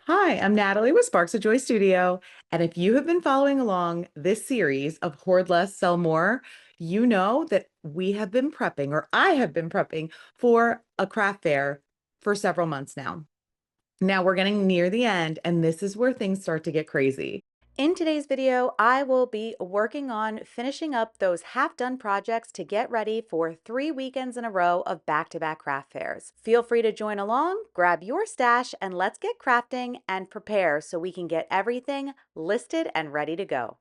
Hi, I'm Natalie with Sparks of Joy Studio. And if you have been following along this series of Hoard Less, Sell More, you know that we have been prepping, or I have been prepping for a craft fair for several months now. Now we're getting near the end, and this is where things start to get crazy. In today's video, I will be working on finishing up those half-done projects to get ready for 3 weekends in a row of back-to-back craft fairs. Feel free to join along, grab your stash, and let's get crafting and prepare so we can get everything listed and ready to go.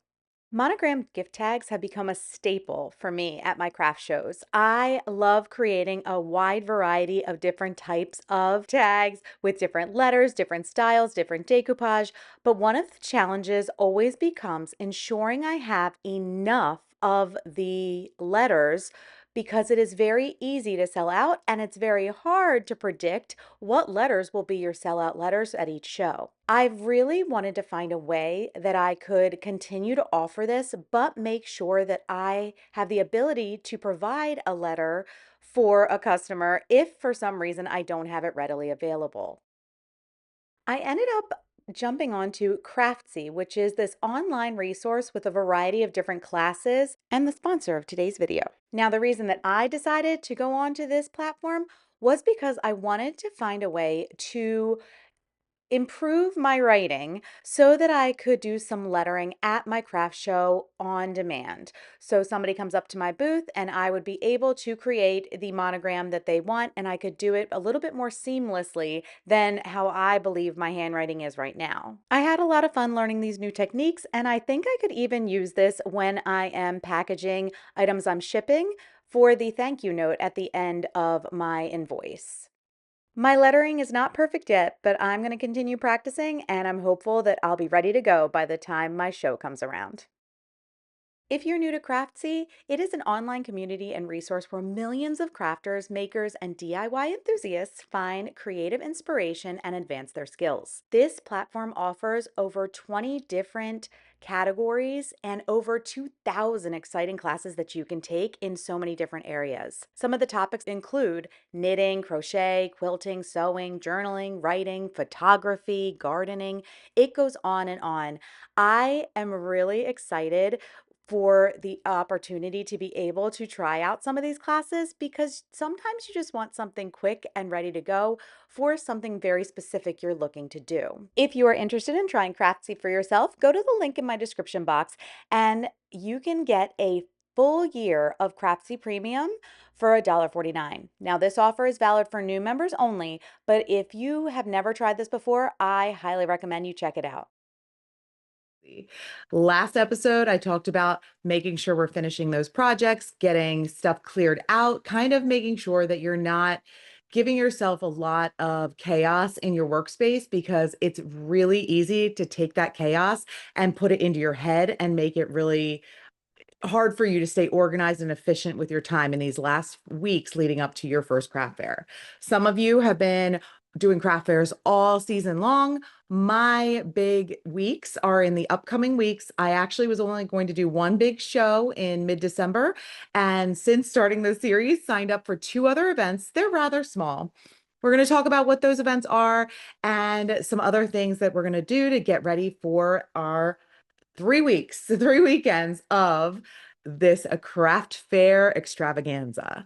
Monogrammed gift tags have become a staple for me at my craft shows. I love creating a wide variety of different types of tags with different letters, different styles, different decoupage. But one of the challenges always becomes ensuring I have enough of the letters because it is very easy to sell out and it's very hard to predict what letters will be your sellout letters at each show. I've really wanted to find a way that I could continue to offer this, but make sure that I have the ability to provide a letter for a customer if for some reason I don't have it readily available. I ended up jumping onto Craftsy, which is this online resource with a variety of different classes and the sponsor of today's video. Now, the reason that I decided to go onto this platform was because I wanted to find a way to improve my writing so that I could do some lettering at my craft show on demand. So somebody comes up to my booth and I would be able to create the monogram that they want, and I could do it a little bit more seamlessly than how I believe my handwriting is right now. I had a lot of fun learning these new techniques, and I think I could even use this when I am packaging items I'm shipping for the thank you note at the end of my invoice. My lettering is not perfect yet, but I'm going to continue practicing and I'm hopeful that I'll be ready to go by the time my show comes around. If you're new to Craftsy, it is an online community and resource where millions of crafters, makers, and DIY enthusiasts find creative inspiration and advance their skills. This platform offers over 20 different categories and over 2,000 exciting classes that you can take in so many different areas. Some of the topics include knitting, crochet, quilting, sewing, journaling, writing, photography, gardening. It goes on and on. I am really excited for the opportunity to be able to try out some of these classes because sometimes you just want something quick and ready to go for something very specific you're looking to do. If you are interested in trying Craftsy for yourself, go to the link in my description box and you can get a full year of Craftsy Premium for $1.49. Now, this offer is valid for new members only, but if you have never tried this before, I highly recommend you check it out. Last episode, I talked about making sure we're finishing those projects, getting stuff cleared out, kind of making sure that you're not giving yourself a lot of chaos in your workspace because it's really easy to take that chaos and put it into your head and make it really hard for you to stay organized and efficient with your time in these last weeks leading up to your first craft fair. Some of you have been doing craft fairs all season long. My big weeks are in the upcoming weeks. I actually was only going to do one big show in mid-December, and since starting the series, signed up for two other events. They're rather small. We're going to talk about what those events are and some other things that we're going to do to get ready for our 3 weeks, 3 weekends of this a craft fair extravaganza.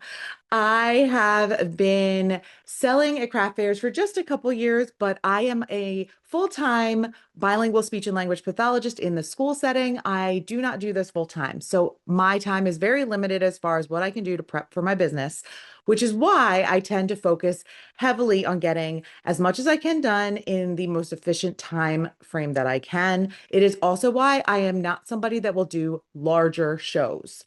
I have been selling at craft fairs for just a couple years, but I am a full-time bilingual speech and language pathologist in the school setting. I do not do this full-time. So my time is very limited as far as what I can do to prep for my business, which is why I tend to focus heavily on getting as much as I can done in the most efficient time frame that I can. It is also why I am not somebody that will do larger shows.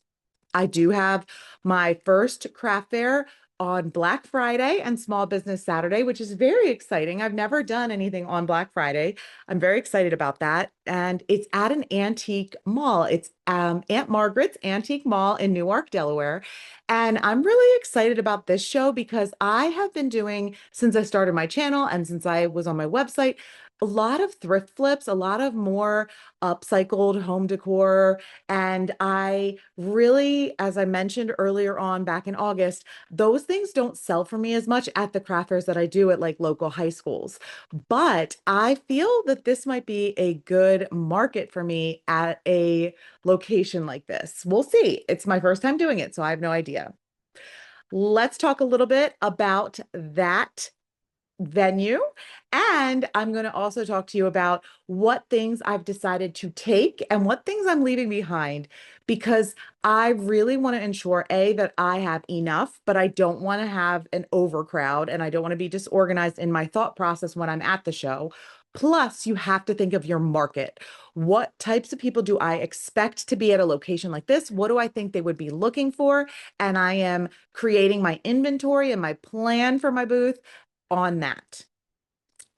I do have my first craft fair on Black Friday and Small Business Saturday, which is very exciting. I've never done anything on Black Friday. I'm very excited about that. And it's at an antique mall. It's Aunt Margaret's Antique Mall in Newark, Delaware. And I'm really excited about this show because I have been doing, since I started my channel and since I was on my website, A lot of thrift flips, a lot of more upcycled home decor. And I really, as I mentioned earlier on back in August, those things don't sell for me as much at the craft fairs that I do at like local high schools. But I feel that this might be a good market for me at a location like this. We'll see. It's my first time doing it, so I have no idea. Let's talk a little bit about that venue. And I'm going to also talk to you about what things I've decided to take and what things I'm leaving behind because I really want to ensure A, that I have enough, but I don't want to have an overcrowd and I don't want to be disorganized in my thought process when I'm at the show. Plus, you have to think of your market. What types of people do I expect to be at a location like this? What do I think they would be looking for? And I am creating my inventory and my plan for my booth on that.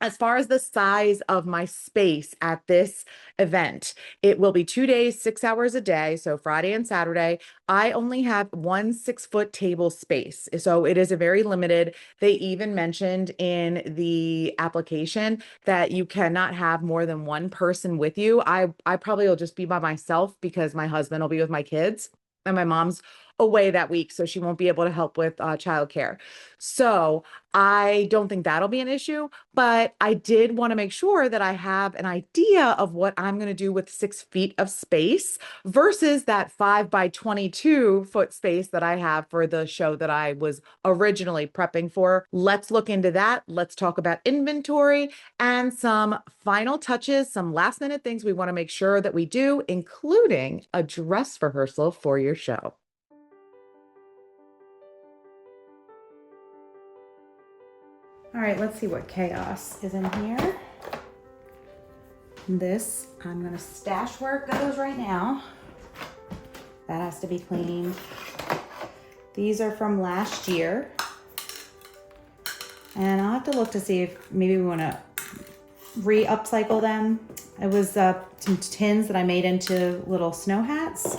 As far as the size of my space at this event, it will be 2 days, 6 hours a day. So Friday and Saturday. I only have one 6 foot table space. So it is a very limited. They even mentioned in the application that you cannot have more than one person with you. I probably will just be by myself because my husband will be with my kids and my mom's away that week. So she won't be able to help with childcare. So I don't think that'll be an issue, but I did want to make sure that I have an idea of what I'm going to do with 6 feet of space versus that 5 by 22 foot space that I have for the show that I was originally prepping for. Let's look into that. Let's talk about inventory and some final touches, some last minute things we want to make sure that we do, including a dress rehearsal for your show. All right, let's see what chaos is in here. This, I'm gonna stash where it goes right now. That has to be cleaned. These are from last year. And I'll have to look to see if maybe we wanna re-upcycle them. It was some tins that I made into little snow hats.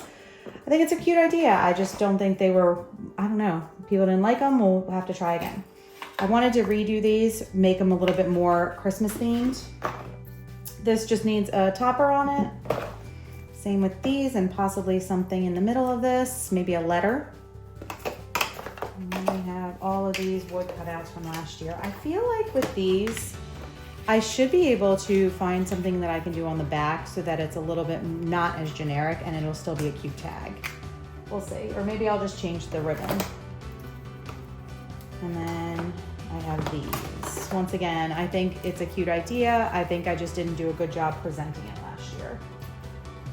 I think it's a cute idea. I just don't think they were, I don't know, people didn't like them. We'll have to try again. I wanted to redo these, make them a little bit more Christmas themed. This just needs a topper on it. Same with these and possibly something in the middle of this, maybe a letter. And then we have all of these wood cutouts from last year. I feel like with these, I should be able to find something that I can do on the back so that it's a little bit not as generic and it'll still be a cute tag. We'll see. Or maybe I'll just change the ribbon. And then I have these. Once again, I think it's a cute idea. I think I just didn't do a good job presenting it last year.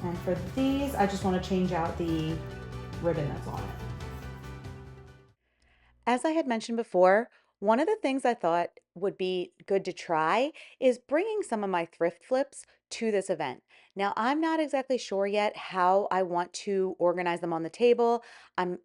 And for these, I just want to change out the ribbon that's on it. As I had mentioned before, one of the things I thought would be good to try is bringing some of my thrift flips to this event. Now, I'm not exactly sure yet how I want to organize them on the table.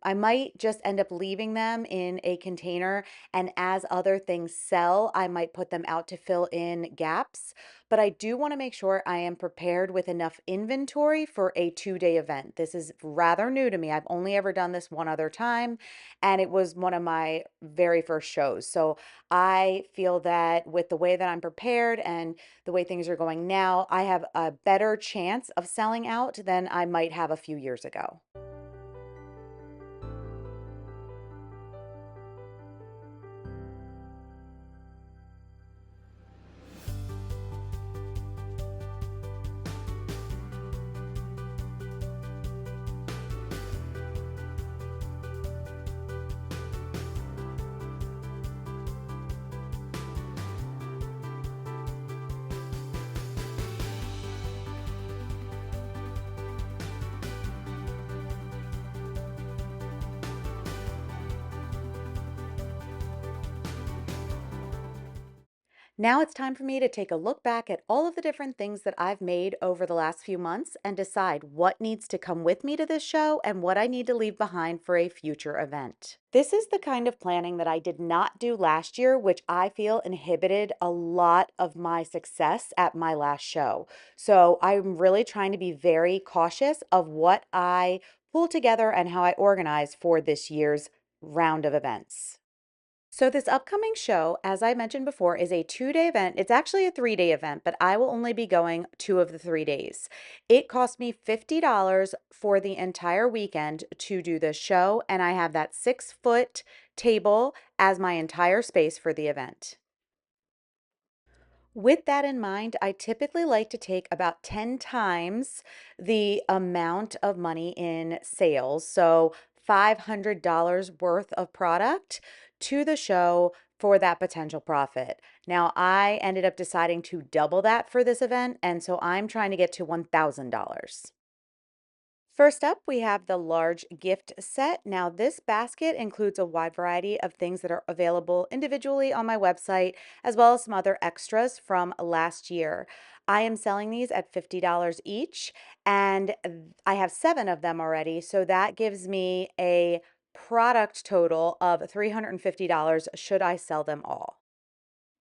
I might just end up leaving them in a container, and as other things sell, I might put them out to fill in gaps. But I do want to make sure I am prepared with enough inventory for a 2 day event. This is rather new to me. I've only ever done this one other time, and it was one of my very first shows. So I feel that with the way that I'm prepared and the way things are going now, I have a better chance of selling out than I might have a few years ago. Now it's time for me to take a look back at all of the different things that I've made over the last few months and decide what needs to come with me to this show and what I need to leave behind for a future event. This is the kind of planning that I did not do last year, which I feel inhibited a lot of my success at my last show. So I'm really trying to be very cautious of what I pull together and how I organize for this year's round of events. So, this upcoming show, as I mentioned before, is a 2 day event. It's actually a 3 day event, but I will only be going 2 of the 3 days. It cost me $50 for the entire weekend to do this show, and I have that 6 foot table as my entire space for the event. With that in mind, I typically like to take about 10 times the amount of money in sales. So $500 worth of product to the show for that potential profit. Now, I ended up deciding to double that for this event, and so I'm trying to get to $1,000. First up, we have the large gift set. Now, this basket includes a wide variety of things that are available individually on my website, as well as some other extras from last year. I am selling these at $50 each, and I have 7 of them already. So that gives me a product total of $350 should I sell them all.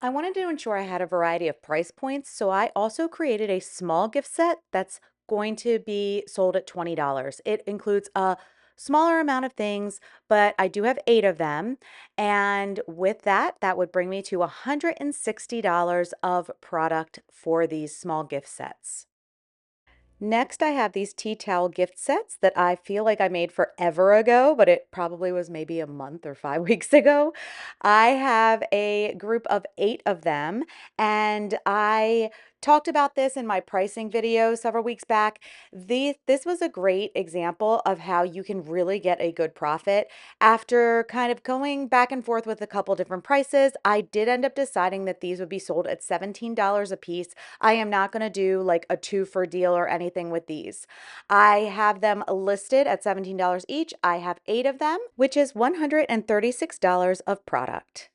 I wanted to ensure I had a variety of price points, so I also created a small gift set that's going to be sold at $20. It includes a smaller amount of things, but I do have 8 of them. And with that, that would bring me to $160 of product for these small gift sets. Next, I have these tea towel gift sets that I feel like I made forever ago, but it probably was maybe a month or 5 weeks ago. I have a group of 8 of them, and I talked about this in my pricing video several weeks back. This was a great example of how you can really get a good profit. After kind of going back and forth with a couple different prices, I did end up deciding that these would be sold at $17 a piece. I am not going to do like a 2 for deal or anything with these. I have them listed at $17 each. I have 8 of them, which is $136 of product.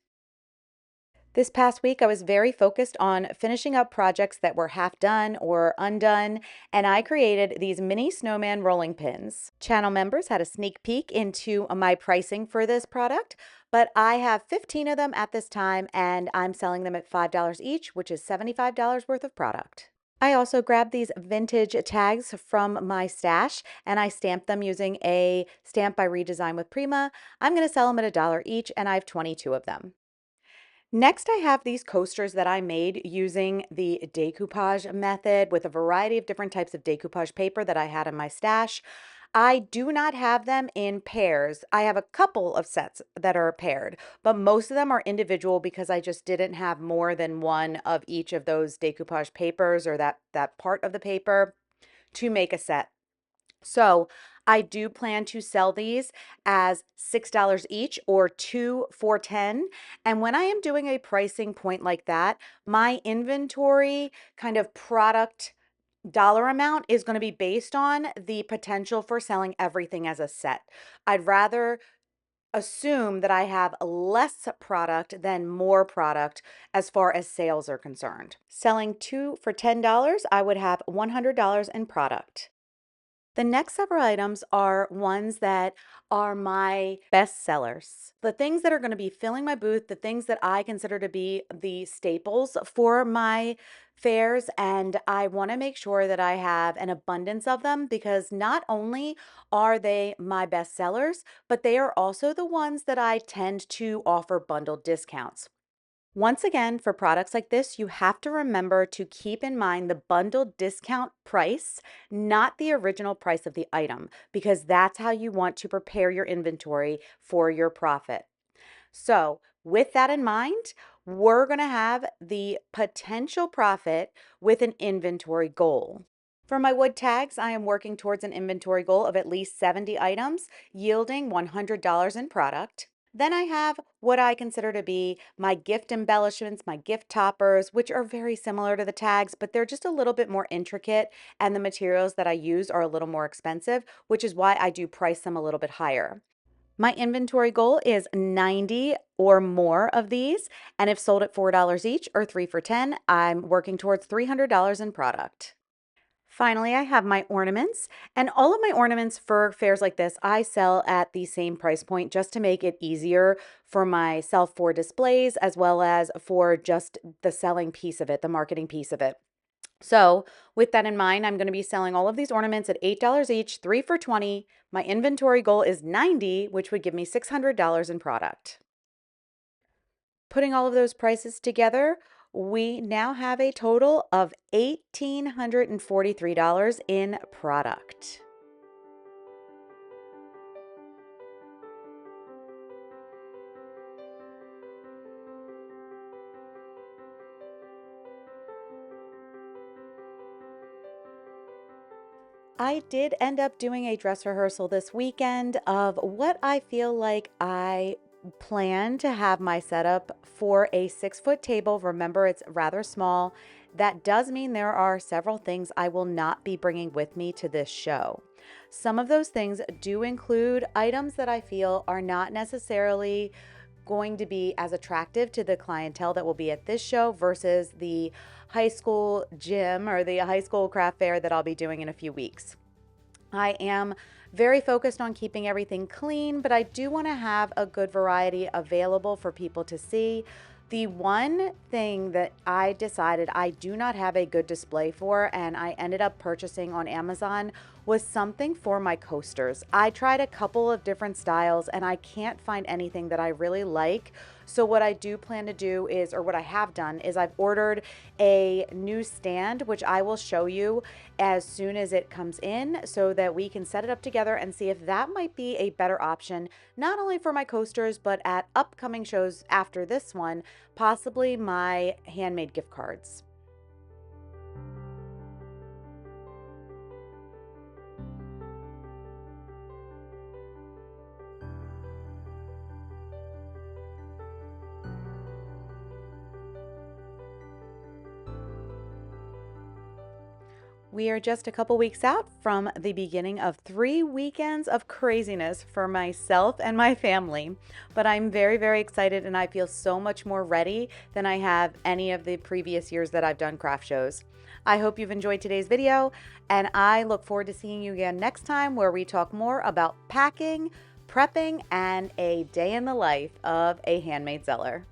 This past week, I was very focused on finishing up projects that were half done or undone, and I created these mini snowman rolling pins. Channel members had a sneak peek into my pricing for this product, but I have 15 of them at this time, and I'm selling them at $5 each, which is $75 worth of product. I also grabbed these vintage tags from my stash and I stamped them using a Stamp by Redesign with Prima. I'm going to sell them at $1 each, and I have 22 of them. Next, I have these coasters that I made using the decoupage method with a variety of different types of decoupage paper that I had in my stash. I do not have them in pairs. I have a couple of sets that are paired, but most of them are individual because I just didn't have more than one of each of those decoupage papers or that part of the paper to make a set. So I do plan to sell these as $6 each or 2 for $10. And when I am doing a pricing point like that, my inventory kind of product dollar amount is going to be based on the potential for selling everything as a set. I'd rather assume that I have less product than more product as far as sales are concerned. Selling 2 for $10, I would have $100 in product. The next several items are ones that are my best sellers. The things that are going to be filling my booth, the things that I consider to be the staples for my fairs. And I want to make sure that I have an abundance of them because not only are they my best sellers, but they are also the ones that I tend to offer bundled discounts. Once again, for products like this, you have to remember to keep in mind the bundled discount price, not the original price of the item, because that's how you want to prepare your inventory for your profit. So, with that in mind, we're going to have the potential profit with an inventory goal. For my wood tags, I am working towards an inventory goal of at least 70 items, yielding $100 in product. Then I have what I consider to be my gift embellishments, my gift toppers, which are very similar to the tags, but they're just a little bit more intricate, and the materials that I use are a little more expensive, which is why I do price them a little bit higher. My inventory goal is 90 or more of these, and if sold at $4 each or 3 for $10, I'm working towards $300 in product. Finally, I have my ornaments, and all of my ornaments for fairs like this, I sell at the same price point just to make it easier for myself for displays as well as for just the selling piece of it, the marketing piece of it. So, with that in mind, I'm going to be selling all of these ornaments at $8 each, 3 for 20. My inventory goal is 90, which would give me $600 in product. Putting all of those prices together, we now have a total of $1,843 in product. I did end up doing a dress rehearsal this weekend of what I feel like I plan to have my setup for a 6 foot table. Remember, it's rather small. That does mean there are several things I will not be bringing with me to this show. Some of those things do include items that I feel are not necessarily going to be as attractive to the clientele that will be at this show versus the high school gym or the high school craft fair that I'll be doing in a few weeks. I am very focused on keeping everything clean, but I do want to have a good variety available for people to see. The one thing that I decided I do not have a good display for, and I ended up purchasing on Amazon, was something for my coasters. I tried a couple of different styles and I can't find anything that I really like. So what I do plan to do is, or what I have done is I've ordered a new stand, which I will show you as soon as it comes in so that we can set it up together and see if that might be a better option, not only for my coasters, but at upcoming shows after this one, possibly my handmade gift cards. We are just a couple weeks out from the beginning of 3 weekends of craziness for myself and my family, but I'm very, very excited and I feel so much more ready than I have any of the previous years that I've done craft shows. I hope you've enjoyed today's video, and I look forward to seeing you again next time where we talk more about packing, prepping, and a day in the life of a handmade seller.